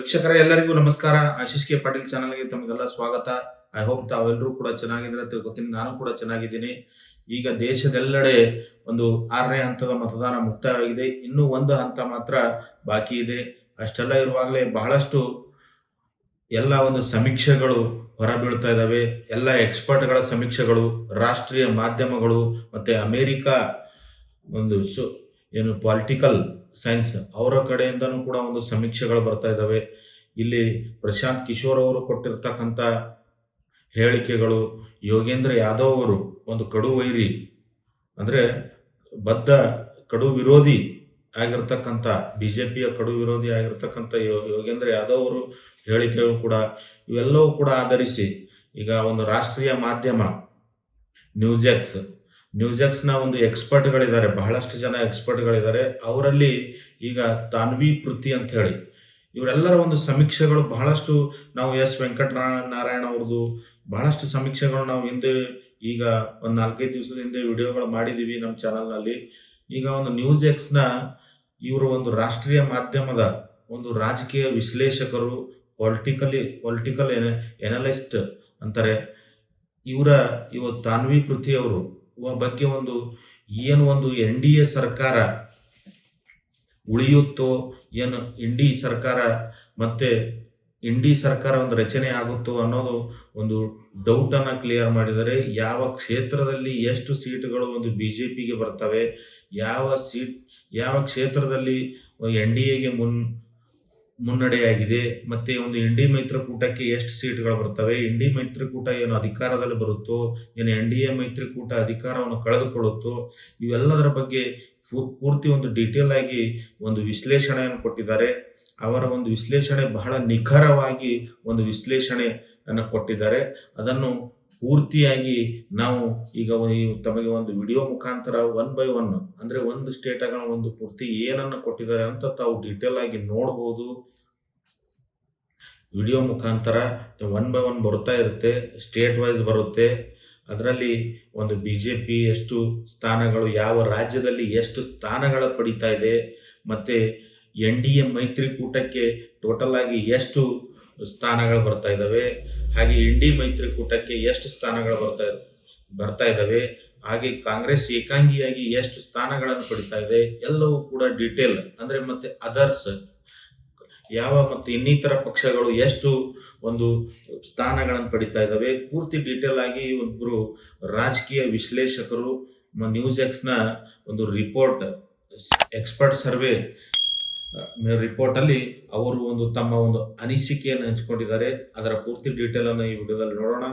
ವೀಕ್ಷಕರ ಎಲ್ಲರಿಗೂ ನಮಸ್ಕಾರ. ಆಶೀಶ್ ಕೆ ಪಾಟೀಲ್ ಚಾನಲ್ಗೆ ತಮಗೆಲ್ಲ ಸ್ವಾಗತ. ಐ ಹೋಪ್ ತಾವೆಲ್ಲರೂ ಕೂಡ ಚೆನ್ನಾಗಿದ್ರೆ ತಿಳ್ಕೊತೀನಿ. ನಾನು ಕೂಡ ಚೆನ್ನಾಗಿದ್ದೀನಿ. ಈಗ ದೇಶದೆಲ್ಲೆಡೆ ಒಂದು 6ನೇ ಹಂತದ ಮತದಾನ ಮುಕ್ತಾಯವಾಗಿದೆ. ಇನ್ನೂ ಒಂದು ಹಂತ ಮಾತ್ರ ಬಾಕಿ ಇದೆ. ಅಷ್ಟೆಲ್ಲ ಇರುವಾಗಲೇ ಬಹಳಷ್ಟು ಎಲ್ಲ ಒಂದು ಸಮೀಕ್ಷೆಗಳು ಹೊರಬೀಳ್ತಾ ಇದ್ದಾವೆ. ಎಲ್ಲ ಎಕ್ಸ್ಪರ್ಟ್ಗಳ ಸಮೀಕ್ಷೆಗಳು, ರಾಷ್ಟ್ರೀಯ ಮಾಧ್ಯಮಗಳು ಮತ್ತೆ ಅಮೆರಿಕ ಒಂದು ಏನು ಪೊಲಿಟಿಕಲ್ ಸೈನ್ಸ್ ಅವರ ಕಡೆಯಿಂದನೂ ಕೂಡ ಒಂದು ಸಮೀಕ್ಷೆಗಳು ಬರ್ತಾ ಇದ್ದಾವೆ. ಇಲ್ಲಿ ಪ್ರಶಾಂತ್ ಕಿಶೋರ್ ಅವರು ಕೊಟ್ಟಿರ್ತಕ್ಕಂಥ ಹೇಳಿಕೆಗಳು, ಯೋಗೇಂದ್ರ ಯಾದವ್ ಅವರು ಒಂದು ಕಡು ವೈರಿ ಅಂದ್ರೆ ಬದ್ಧ ಕಡು ವಿರೋಧಿ ಆಗಿರ್ತಕ್ಕಂಥ ಬಿಜೆಪಿಯ ಕಡು ವಿರೋಧಿ ಆಗಿರ್ತಕ್ಕಂಥ ಯೋಗೇಂದ್ರ ಯಾದವ್ ಅವರು ಹೇಳಿಕೆಗಳು ಕೂಡ ಇವೆಲ್ಲವೂ ಕೂಡ ಆಧರಿಸಿ ಈಗ ಒಂದು ರಾಷ್ಟ್ರೀಯ ಮಾಧ್ಯಮ ನ್ಯೂಸ್ ಎಕ್ಸ್ನ ಒಂದು ಎಕ್ಸ್ಪರ್ಟ್ಗಳಿದ್ದಾರೆ, ಬಹಳಷ್ಟು ಜನ ಎಕ್ಸ್ಪರ್ಟ್ಗಳಿದ್ದಾರೆ. ಅವರಲ್ಲಿ ಈಗ ತಾನ್ವಿ ಪೃಥ್ವಿ ಅಂತ ಹೇಳಿ ಇವರೆಲ್ಲರ ಒಂದು ಸಮೀಕ್ಷೆಗಳು ಬಹಳಷ್ಟು ನಾವು ಎಸ್ ವೆಂಕಟನಾರಾಯಣ ಅವ್ರದ್ದು ಬಹಳಷ್ಟು ಸಮೀಕ್ಷೆಗಳು ನಾವು ಹಿಂದೆ ಈಗ ಒಂದು 4-5 ದಿವಸದ ಹಿಂದೆ ವಿಡಿಯೋಗಳು ಮಾಡಿದೀವಿ ನಮ್ಮ ಚಾನಲ್ನಲ್ಲಿ. ಈಗ ಒಂದು ನ್ಯೂಸ್ ಎಕ್ಸ್ನ ಇವರು ಒಂದು ರಾಷ್ಟ್ರೀಯ ಮಾಧ್ಯಮದ ಒಂದು ರಾಜಕೀಯ ವಿಶ್ಲೇಷಕರು, ಪೊಲಿಟಿಕಲ್ ಎನಲಿಸ್ಟ್ ಅಂತಾರೆ. ಇವ ತಾನ್ವಿ ಪೃಥ್ವಿ ಅವರು ಬಗ್ಗೆ ಒಂದು NDA ಸರ್ಕಾರ ಉಳಿಯುತ್ತೋ, ಏನು ಇಂಡಿ ಸರ್ಕಾರ ಮತ್ತೆ ಇಂಡಿ ಸರ್ಕಾರ ಒಂದು ರಚನೆ ಆಗುತ್ತೋ ಅನ್ನೋದು ಒಂದು ಡೌಟ್ ಅನ್ನ ಕ್ಲಿಯರ್ ಮಾಡಿದರೆ. ಯಾವ ಕ್ಷೇತ್ರದಲ್ಲಿ ಎಷ್ಟು ಸೀಟ್ಗಳು ಒಂದು ಬಿಜೆಪಿಗೆ ಬರ್ತವೆ, ಯಾವ ಕ್ಷೇತ್ರದಲ್ಲಿ NDAಗೆ ಮುನ್ನಡೆಯಾಗಿದೆ, ಮತ್ತೆ ಒಂದು ಇಂಡಿ ಮೈತ್ರಿಕೂಟಕ್ಕೆ ಎಷ್ಟು ಸೀಟ್ಗಳು ಬರ್ತವೆ, ಇಂಡಿ ಮೈತ್ರಿಕೂಟ ಏನು ಅಧಿಕಾರದಲ್ಲಿ ಬರುತ್ತೋ, ಏನು NDA ಮೈತ್ರಿಕೂಟ ಅಧಿಕಾರವನ್ನು ಕಳೆದುಕೊಳ್ಳುತ್ತೋ, ಇವೆಲ್ಲದರ ಬಗ್ಗೆ ಪೂರ್ತಿ ಒಂದು ಡೀಟೇಲ್ ಆಗಿ ಒಂದು ವಿಶ್ಲೇಷಣೆಯನ್ನು ಕೊಟ್ಟಿದ್ದಾರೆ. ಅವರ ಒಂದು ವಿಶ್ಲೇಷಣೆ ಬಹಳ ನಿಖರವಾಗಿ ಒಂದು ವಿಶ್ಲೇಷಣೆಯನ್ನು ಕೊಟ್ಟಿದ್ದಾರೆ. ಅದನ್ನು ಪೂರ್ತಿಯಾಗಿ ನಾವು ಈಗ ತಮಗೆ ಒಂದು ವಿಡಿಯೋ ಮುಖಾಂತರ 1 by 1 ಅಂದ್ರೆ ಒಂದು ಸ್ಟೇಟ್ಗಳ ಒಂದು ಪೂರ್ತಿ ಏನನ್ನು ಕೊಟ್ಟಿದ್ದಾರೆ ಅಂತ ತಾವು ಡೀಟೇಲ್ ಆಗಿ ನೋಡಬಹುದು. ವಿಡಿಯೋ ಮುಖಾಂತರ 1 by 1 ಬರ್ತಾ ಇರುತ್ತೆ, ಸ್ಟೇಟ್ ವೈಸ್ ಬರುತ್ತೆ. ಅದರಲ್ಲಿ ಒಂದು ಬಿಜೆಪಿ ಎಷ್ಟು ಸ್ಥಾನಗಳು, ಯಾವ ರಾಜ್ಯದಲ್ಲಿ ಎಷ್ಟು ಸ್ಥಾನಗಳ ಪಡಿತಾ ಇದೆ, ಮತ್ತೆ NDA ಮೈತ್ರಿಕೂಟಕ್ಕೆ ಟೋಟಲ್ ಆಗಿ ಎಷ್ಟು ಸ್ಥಾನಗಳು ಬರ್ತಾ ಇದ್ದಾವೆ, ಹಾಗೆ ಇಂಡಿ ಮೈತ್ರಿಕೂಟಕ್ಕೆ ಎಷ್ಟು ಸ್ಥಾನಗಳು ಬರ್ತಾ ಇದ್ದಾವೆ, ಹಾಗೆ ಕಾಂಗ್ರೆಸ್ ಏಕಾಂಗಿಯಾಗಿ ಎಷ್ಟು ಸ್ಥಾನಗಳನ್ನು ಪಡಿತಾ ಇದೆ, ಎಲ್ಲವೂ ಕೂಡ ಡೀಟೇಲ್ ಅಂದ್ರೆ ಮತ್ತೆ ಅದರ್ಸ್ ಮತ್ತೆ ಇನ್ನಿತರ ಪಕ್ಷಗಳು ಎಷ್ಟು ಒಂದು ಸ್ಥಾನಗಳನ್ನು ಪಡಿತಾ ಇದ್ದಾವೆ, ಪೂರ್ತಿ ಡೀಟೇಲ್ ಆಗಿ ಒಬ್ಬರು ರಾಜಕೀಯ ವಿಶ್ಲೇಷಕರು ನ್ಯೂಸ್ ಎಕ್ಸ್ನ ಒಂದು ರಿಪೋರ್ಟ್, ಎಕ್ಸ್ಪರ್ಟ್ ಸರ್ವೆ ರಿಪೋರ್ಟ್ ಅಲ್ಲಿ ಅವರು ತಮ್ಮ ಒಂದು ಅನಿಸಿಕೆಯನ್ನು ಹಂಚಿಕೊಂಡಿದ್ದಾರೆ. ಅದರ ಪೂರ್ತಿ ಡೀಟೇಲ್ ಅನ್ನು ಈ ವಿಡಿಯೋದಲ್ಲಿ ನೋಡೋಣ.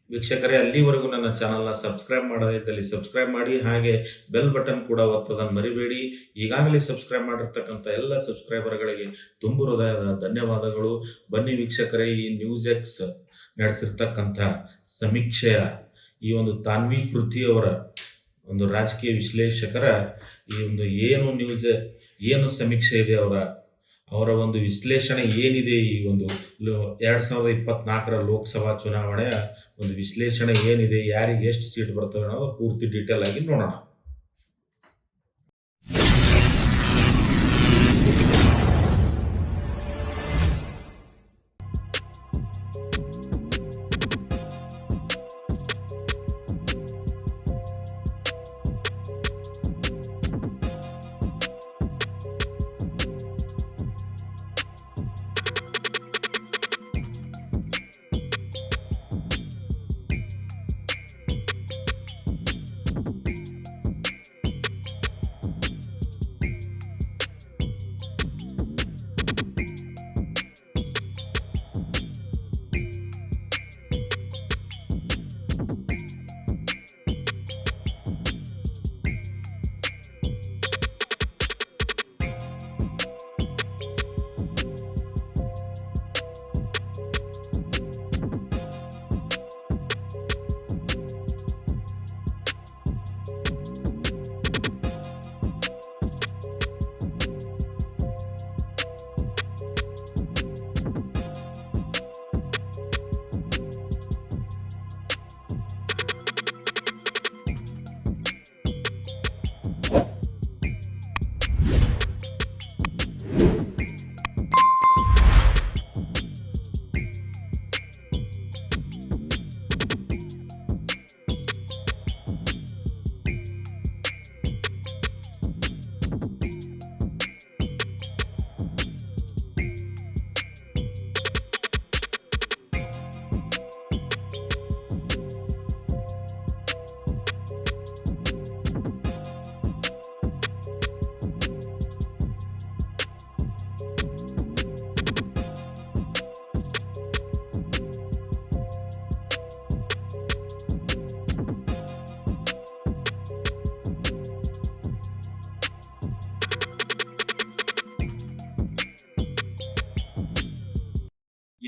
ವೀಕ್ಷಕರೇ, ಅಲ್ಲಿವರೆಗೂ ನನ್ನ ಚಾನಲ್ನ ಸಬ್ಸ್ಕ್ರೈಬ್ ಮಾಡದೇ ಇದ್ದಲ್ಲಿ ಸಬ್ಸ್ಕ್ರೈಬ್ ಮಾಡಿ, ಹಾಗೆ ಬೆಲ್ ಬಟನ್ ಕೂಡ ಒತ್ತೋದನ್ನು ಮರಿಬೇಡಿ. ಈಗಾಗಲೇ ಸಬ್ಸ್ಕ್ರೈಬ್ ಮಾಡಿರ್ತಕ್ಕಂಥ ಎಲ್ಲ ಸಬ್ಸ್ಕ್ರೈಬರ್ಗಳಿಗೆ ತುಂಬು ಹೃದಯದ ಧನ್ಯವಾದಗಳು. ಬನ್ನಿ ವೀಕ್ಷಕರೇ, ಈ ನ್ಯೂಸ್ ಎಕ್ಸ್ ನಡೆಸಿರ್ತಕ್ಕಂಥ ಸಮೀಕ್ಷೆಯ ಈ ಒಂದು ತಾನ್ವಿ ಪೃಥ್ವಿ ಅವರ ಒಂದು ರಾಜಕೀಯ ವಿಶ್ಲೇಷಕರ ಈ ಒಂದು ಏನು ಸಮೀಕ್ಷೆ ಇದೆ, ಅವರ ಒಂದು ವಿಶ್ಲೇಷಣೆ ಏನಿದೆ, ಈ ಒಂದು 2024ರ ಲೋಕಸಭಾ ಚುನಾವಣೆಯ ಒಂದು ವಿಶ್ಲೇಷಣೆ ಏನಿದೆ, ಯಾರಿಗೆ ಎಷ್ಟು ಸೀಟ್ ಬರ್ತವೆ ಅನ್ನೋದು ಪೂರ್ತಿ ಡೀಟೇಲ್ ಆಗಿ ನೋಡೋಣ.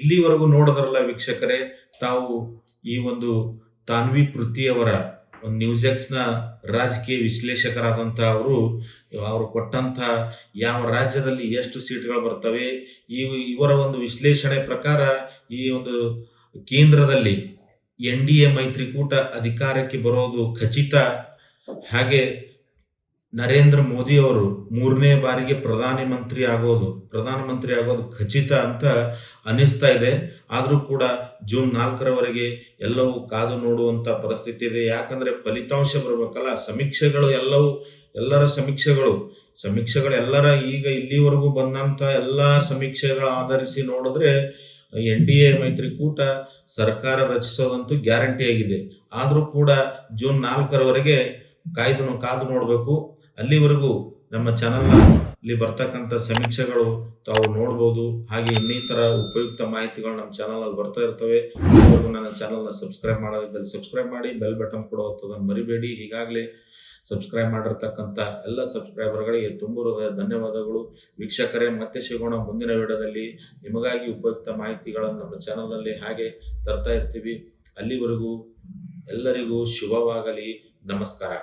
ಇಲ್ಲಿವರೆಗೂ ನೋಡಿದ್ರಲ್ಲ ವೀಕ್ಷಕರೇ, ತಾವು ಈ ಒಂದು ತಾನ್ವಿ ಪೃಥ್ವಿಯವರ ಒಂದು ನ್ಯೂಸ್ ಎಕ್ಸ್‌ನ ರಾಜಕೀಯ ವಿಶ್ಲೇಷಕರಾದಂಥ ಅವರು ಕೊಟ್ಟಂಥ ಯಾವ ರಾಜ್ಯದಲ್ಲಿ ಎಷ್ಟು ಸೀಟ್‌ಗಳು ಬರ್ತವೆ, ಇವರ ಒಂದು ವಿಶ್ಲೇಷಣೆ ಪ್ರಕಾರ ಈ ಒಂದು ಕೇಂದ್ರದಲ್ಲಿ ಎನ್-ಡಿ-ಎ ಮೈತ್ರಿಕೂಟ ಅಧಿಕಾರಕ್ಕೆ ಬರೋದು ಖಚಿತ. ಹಾಗೆ ನರೇಂದ್ರ ಮೋದಿ ಅವರು 3ನೇ ಬಾರಿಗೆ ಪ್ರಧಾನಮಂತ್ರಿ ಆಗೋದು ಖಚಿತ ಅಂತ ಅನಿಸ್ತಾ ಇದೆ. ಆದರೂ ಕೂಡ ಜೂನ್ 4ರವರೆಗೆ ಎಲ್ಲವೂ ಕಾದು ನೋಡುವಂತ ಪರಿಸ್ಥಿತಿ ಇದೆ. ಯಾಕಂದ್ರೆ ಫಲಿತಾಂಶ ಬರ್ಬೇಕಲ್ಲ. ಎಲ್ಲರ ಸಮೀಕ್ಷೆಗಳು ಎಲ್ಲರ ಈಗ ಇಲ್ಲಿವರೆಗೂ ಬಂದಂತ ಎಲ್ಲಾ ಸಮೀಕ್ಷೆಗಳ ಆಧರಿಸಿ ನೋಡಿದ್ರೆ ಎನ್-ಡಿ-ಎ ಮೈತ್ರಿಕೂಟ ಸರ್ಕಾರ ರಚಿಸೋದಂತೂ ಗ್ಯಾರಂಟಿ ಆಗಿದೆ. ಆದ್ರೂ ಕೂಡ ಜೂನ್ 4ರವರೆಗೆ ಕಾದು ನೋಡ್ಬೇಕು. ಅಲ್ಲಿವರೆಗೂ ನಮ್ಮ ಚಾನಲ್‌ನಲ್ಲಿ ಬರ್ತಕ್ಕಂಥ ಸಮೀಕ್ಷೆಗಳು ತಾವು ನೋಡ್ಬೋದು. ಹಾಗೆ ಇನ್ನಿತರ ಉಪಯುಕ್ತ ಮಾಹಿತಿಗಳು ನಮ್ಮ ಚಾನಲ್‌ನಲ್ಲಿ ಬರ್ತಾ ಇರ್ತವೆ. ಇದುವರೆಗೂ ನನ್ನ ಚಾನಲ್‌ನ ಸಬ್ಸ್ಕ್ರೈಬ್ ಮಾಡದಿದ್ದಲ್ಲಿ ಸಬ್ಸ್ಕ್ರೈಬ್ ಮಾಡಿ, ಬೆಲ್ ಬಟನ್ ಕೂಡ ಒತ್ತೋದನ್ನ ಮರಿಬೇಡಿ. ಈಗಾಗಲೇ ಸಬ್ಸ್ಕ್ರೈಬ್ ಮಾಡಿರ್ತಕ್ಕಂಥ ಎಲ್ಲ ಸಬ್ಸ್ಕ್ರೈಬರ್ಗಳಿಗೆ ತುಂಬ ಹೃದಯದ ಧನ್ಯವಾದಗಳು. ವೀಕ್ಷಕರೇ, ಮತ್ತೆ ಸಿಗೋಣ ಮುಂದಿನ ವಿಡಿಯೋದಲ್ಲಿ. ನಿಮಗಾಗಿ ಉಪಯುಕ್ತ ಮಾಹಿತಿಗಳನ್ನು ನಮ್ಮ ಚಾನಲ್‌ನಲ್ಲಿ ಹಾಗೆ ತರ್ತಾ ಇರ್ತೀವಿ. ಅಲ್ಲಿವರೆಗೂ ಎಲ್ಲರಿಗೂ ಶುಭವಾಗಲಿ. ನಮಸ್ಕಾರ.